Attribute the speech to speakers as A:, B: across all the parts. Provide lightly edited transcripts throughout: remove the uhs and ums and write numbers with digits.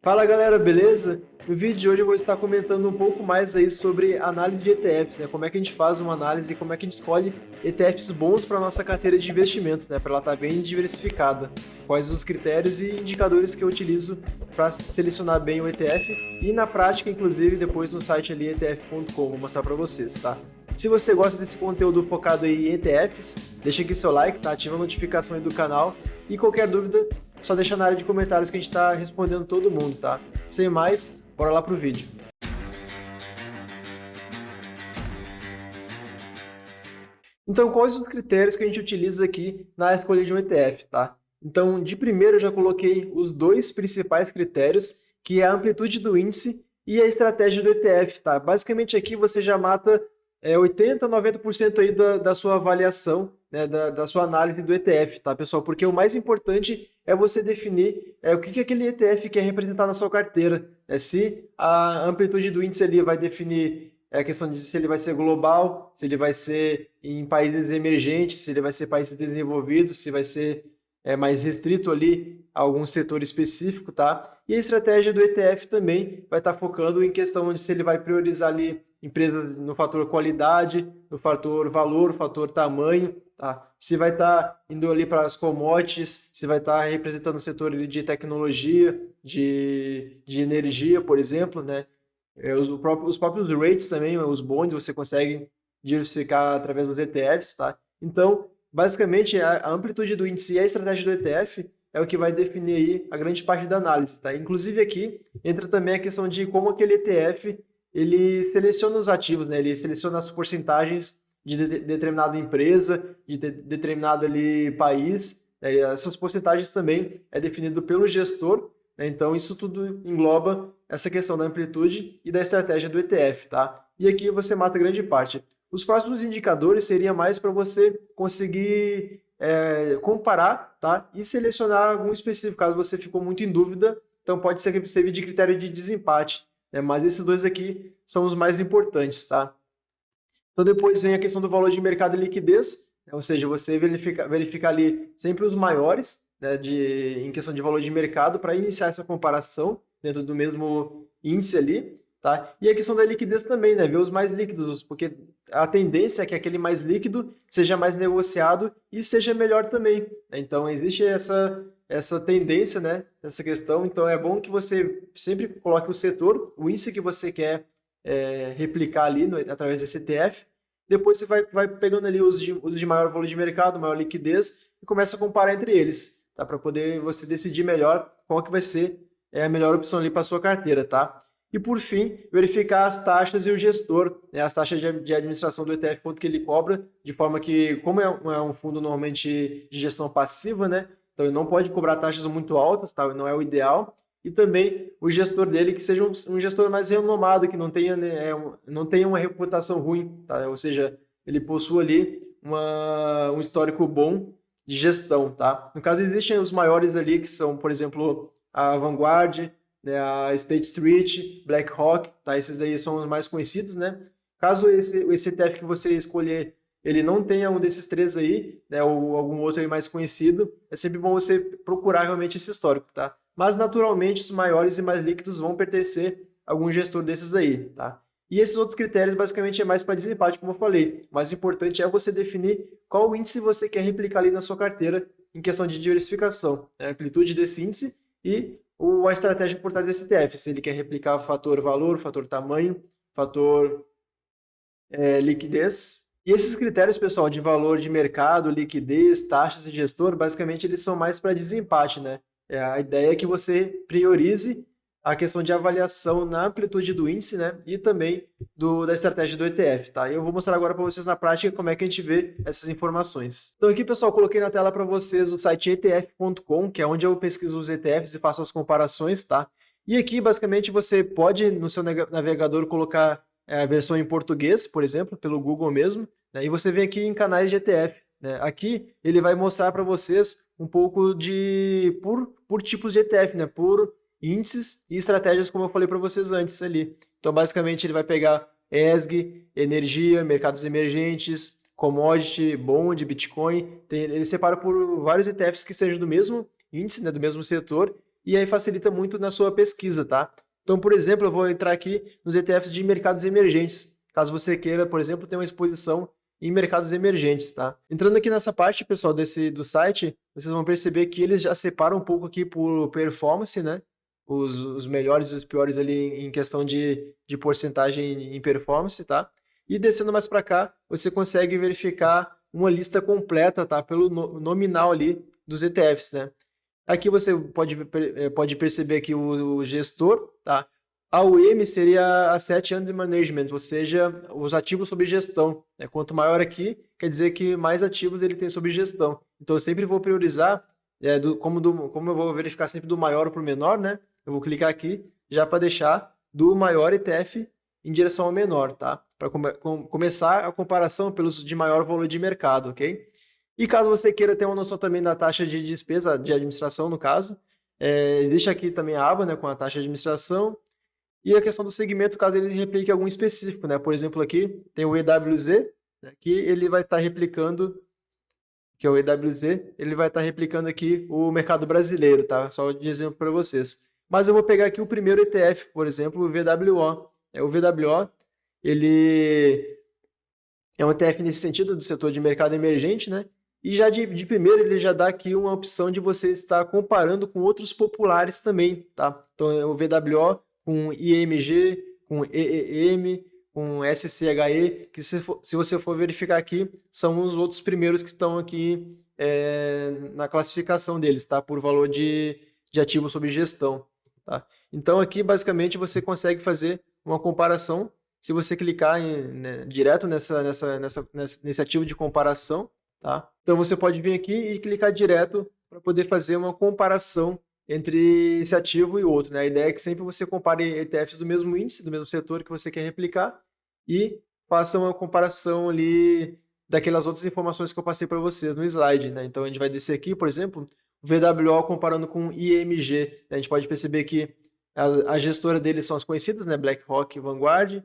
A: Fala galera, beleza? No vídeo de hoje eu vou estar comentando um pouco mais aí sobre análise de ETFs, né? Como é que a gente faz uma análise e como é que a gente escolhe ETFs bons para nossa carteira de investimentos, né? Para ela estar bem diversificada. Quais os critérios e indicadores que eu utilizo para selecionar bem o ETF e na prática, inclusive, depois no site ali etf.com, vou mostrar para vocês, tá? Se você gosta desse conteúdo focado aí em ETFs, deixa aqui seu like, tá? Ativa a notificação aí do canal e qualquer dúvida, só deixa na área de comentários que a gente está respondendo todo mundo, tá? Sem mais, bora lá pro vídeo. Então, quais os critérios que a gente utiliza aqui na escolha de um ETF, tá? Então, de primeiro eu já coloquei os dois principais critérios, que é a amplitude do índice e a estratégia do ETF, tá? Basicamente aqui você já mata 80% a 90% aí da sua avaliação, né, da sua análise do ETF, tá, pessoal? Porque o mais importante é você definir o que aquele ETF quer representar na sua carteira. Se a amplitude do índice ali vai definir a questão de se ele vai ser global, se ele vai ser em países emergentes, se ele vai ser países desenvolvidos, se vai ser mais restrito ali a algum setor específico, tá? E a estratégia do ETF também vai estar focando em questão de se ele vai priorizar ali empresas no fator qualidade, no fator valor, fator tamanho, tá? Se vai estar indo ali para as commodities, se vai estar representando o setor ali de tecnologia, de energia, por exemplo, né? Os próprios rates também, os bonds, você consegue diversificar através dos ETFs, tá? Então, basicamente, a amplitude do índice e a estratégia do ETF é o que vai definir aí a grande parte da análise, tá? Inclusive aqui entra também a questão de como aquele ETF ele seleciona os ativos, né? Ele seleciona as porcentagens de determinada empresa, de determinado ali país. Né? Essas porcentagens também é definido pelo gestor, né? Então isso tudo engloba essa questão da amplitude e da estratégia do ETF, tá? E aqui você mata grande parte. Os próximos indicadores seriam mais para você conseguir comparar, tá? E selecionar algum específico, caso você ficou muito em dúvida, então pode ser que servir de critério de desempate, né? Mas esses dois aqui são os mais importantes, tá? Então depois vem a questão do valor de mercado e liquidez, né? Ou seja, você verifica ali sempre os maiores, né, em questão de valor de mercado para iniciar essa comparação dentro do mesmo índice ali. Tá? E a questão da liquidez também, né? Ver os mais líquidos, porque a tendência é que aquele mais líquido seja mais negociado e seja melhor também. Né? Então, existe essa tendência, né? Essa questão. Então, é bom que você sempre coloque o setor, o índice que você quer replicar ali através desse ETF. Depois você vai pegando ali os de maior valor de mercado, maior liquidez e começa a comparar entre eles, tá? Para poder você decidir melhor qual que vai ser a melhor opção ali para sua carteira, tá? E, por fim, verificar as taxas e o gestor, né, as taxas de administração do ETF, quanto que ele cobra, de forma que, como é um fundo normalmente de gestão passiva, né, então ele não pode cobrar taxas muito altas, tá, não é o ideal, e também o gestor dele que seja um gestor mais renomado, que não tenha, né, não tenha uma reputação ruim, tá, ou seja, ele possua ali um histórico bom de gestão. Tá? No caso, existem os maiores ali, que são, por exemplo, a Vanguard, né, a State Street, BlackRock, tá? Esses daí são os mais conhecidos, né? Caso esse ETF que você escolher, ele não tenha um desses três aí, né, ou algum outro aí mais conhecido, é sempre bom você procurar realmente esse histórico, tá? Mas, naturalmente, os maiores e mais líquidos vão pertencer a algum gestor desses aí, tá? E esses outros critérios, basicamente, é mais para desempate, como eu falei. O mais importante é você definir qual índice você quer replicar ali na sua carteira em questão de diversificação, né? A amplitude desse índice e a estratégia por trás desse ETF, se ele quer replicar o fator valor, fator tamanho, fator liquidez. E esses critérios, pessoal, de valor de mercado, liquidez, taxas e gestor, basicamente eles são mais para desempate, né? A ideia é que você priorize a questão de avaliação na amplitude do índice, né? E também da estratégia do ETF, tá? Eu vou mostrar agora para vocês na prática como é que a gente vê essas informações. Então aqui, pessoal, coloquei na tela para vocês o site etf.com, que é onde eu pesquiso os ETFs e faço as comparações, tá? E aqui, basicamente, você pode, no seu navegador, colocar a versão em português, por exemplo, pelo Google mesmo, né? E você vem aqui em canais de ETF. Né? Aqui ele vai mostrar para vocês um pouco por tipos de ETF, né? Por índices e estratégias, como eu falei para vocês antes ali. Então, basicamente, ele vai pegar ESG, energia, mercados emergentes, commodity, bond, Bitcoin. Ele separa por vários ETFs que sejam do mesmo índice, né, do mesmo setor, e aí facilita muito na sua pesquisa, tá? Então, por exemplo, eu vou entrar aqui nos ETFs de mercados emergentes, caso você queira, por exemplo, ter uma exposição em mercados emergentes, tá? Entrando aqui nessa parte, pessoal, do site, vocês vão perceber que eles já separam um pouco aqui por performance, né? Os melhores e os piores ali em questão de porcentagem em performance, tá? E descendo mais para cá, você consegue verificar uma lista completa, tá? Pelo nominal ali dos ETFs, né? Aqui você pode perceber aqui o gestor, tá? A UM seria Asset Under Management, ou seja, os ativos sob gestão, né? Quanto maior aqui, quer dizer que mais ativos ele tem sob gestão. Então eu sempre vou priorizar, como eu vou verificar sempre do maior para o menor, né? Eu vou clicar aqui já para deixar do maior ETF em direção ao menor, tá? Para começar a comparação pelos de maior valor de mercado, ok? E caso você queira ter uma noção também da taxa de despesa de administração, no caso, existe aqui também a aba, né, com a taxa de administração e a questão do segmento, caso ele replique algum específico, né? Por exemplo, aqui tem o EWZ, né, que ele vai estar replicando, que é o EWZ, ele vai estar replicando aqui o mercado brasileiro, tá? Só de exemplo para vocês. Mas eu vou pegar aqui o primeiro ETF, por exemplo, o VWO. O VWO, ele é um ETF nesse sentido do setor de mercado emergente, né? E já de primeiro ele já dá aqui uma opção de você estar comparando com outros populares também, tá? Então o VWO com IMG, com EEM, com SCHE, que se você for verificar aqui, são os outros primeiros que estão aqui na classificação deles, tá? Por valor de ativo sob gestão, tá? Então aqui basicamente você consegue fazer uma comparação. Se você clicar direto nesse ativo de comparação, tá? Então você pode vir aqui e clicar direto para poder fazer uma comparação entre esse ativo e outro, né? A ideia é que sempre você compare ETFs do mesmo índice, do mesmo setor que você quer replicar e faça uma comparação ali daquelas outras informações que eu passei para vocês no slide, né? Então a gente vai descer aqui, por exemplo, o VWO comparando com IMG, né? A gente pode perceber que a gestora deles são as conhecidas, né? BlackRock e Vanguard.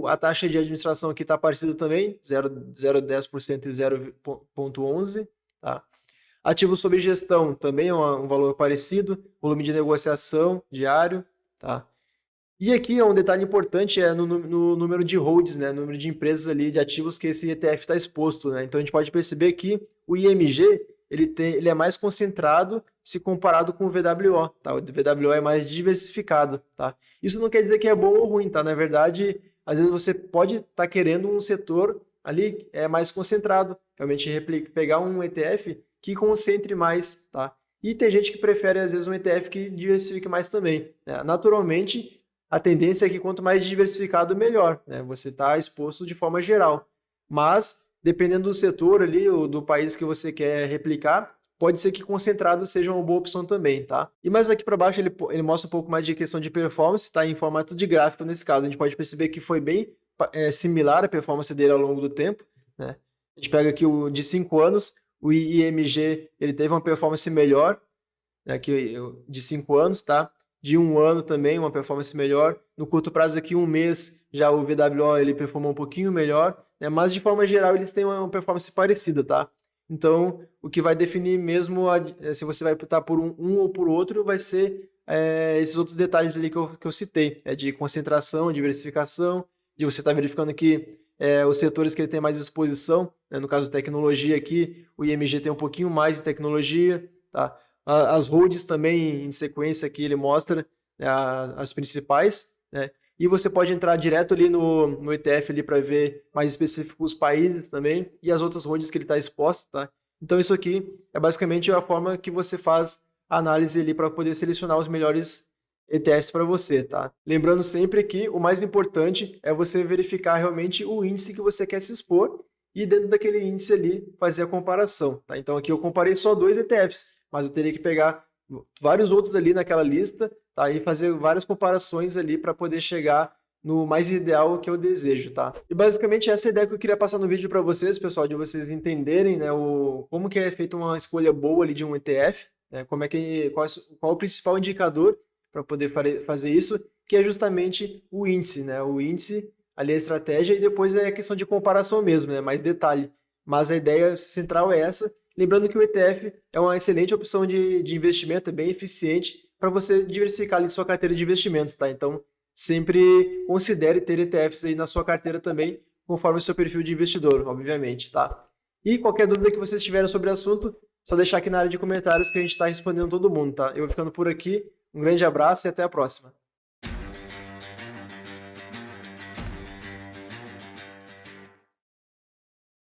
A: A taxa de administração aqui está parecida também, 0,10% e 0,11%. Tá? Ativo sob gestão também é um valor parecido, volume de negociação diário. Tá? E aqui um detalhe importante no número de holds, né? Número de empresas ali, de ativos que esse ETF está exposto. Né? Então a gente pode perceber que o IMG ele é mais concentrado se comparado com o VWO, tá? O VWO é mais diversificado, tá? Isso não quer dizer que é bom ou ruim, tá? Na verdade, às vezes você pode estar querendo um setor ali mais concentrado, realmente pegar um ETF que concentre mais, tá? E tem gente que prefere, às vezes, um ETF que diversifique mais também, né? Naturalmente, a tendência é que quanto mais diversificado, melhor, né? Você está exposto de forma geral. Mas dependendo do setor ali, ou do país que você quer replicar, pode ser que concentrado seja uma boa opção também, tá? E mais aqui para baixo ele mostra um pouco mais de questão de performance, tá? Em formato de gráfico nesse caso. A gente pode perceber que foi bem similar a performance dele ao longo do tempo, né? A gente pega aqui o de 5 anos, o IMG ele teve uma performance melhor, né? Aqui, de 5 anos, tá? De 1 ano também, uma performance melhor. No curto prazo aqui, 1 mês, já o VWO ele performou um pouquinho melhor, né? Mas de forma geral eles têm uma performance parecida, tá? Então, o que vai definir mesmo se você vai optar por um ou por outro vai ser esses outros detalhes ali que eu citei, de concentração, diversificação, de você estar verificando aqui os setores que ele tem mais exposição, né? No caso tecnologia aqui, o IMG tem um pouquinho mais de tecnologia, tá? As holds também em sequência aqui ele mostra, né, as principais, né? E você pode entrar direto ali no ETF ali para ver mais específicos os países também e as outras holds que ele está exposto, tá? Então isso aqui é basicamente a forma que você faz a análise ali para poder selecionar os melhores ETFs para você, tá? Lembrando sempre que o mais importante é você verificar realmente o índice que você quer se expor e dentro daquele índice ali fazer a comparação, tá? Então aqui eu comparei só 2 ETFs, mas eu teria que pegar vários outros ali naquela lista, tá? E fazer várias comparações ali para poder chegar no mais ideal que eu desejo, tá? E basicamente essa é a ideia que eu queria passar no vídeo para vocês, pessoal, de vocês entenderem, né, como que é feita uma escolha boa ali de um ETF, né? Qual o principal indicador para poder fazer isso, que é justamente o índice, né? O índice ali é a estratégia e depois é a questão de comparação mesmo, né? Mais detalhe. Mas a ideia central é essa. Lembrando que o ETF é uma excelente opção de investimento, é bem eficiente para você diversificar ali sua carteira de investimentos, tá? Então, sempre considere ter ETFs aí na sua carteira também, conforme o seu perfil de investidor, obviamente, tá? E qualquer dúvida que vocês tiverem sobre o assunto, só deixar aqui na área de comentários que a gente está respondendo todo mundo, tá? Eu vou ficando por aqui, um grande abraço e até a próxima.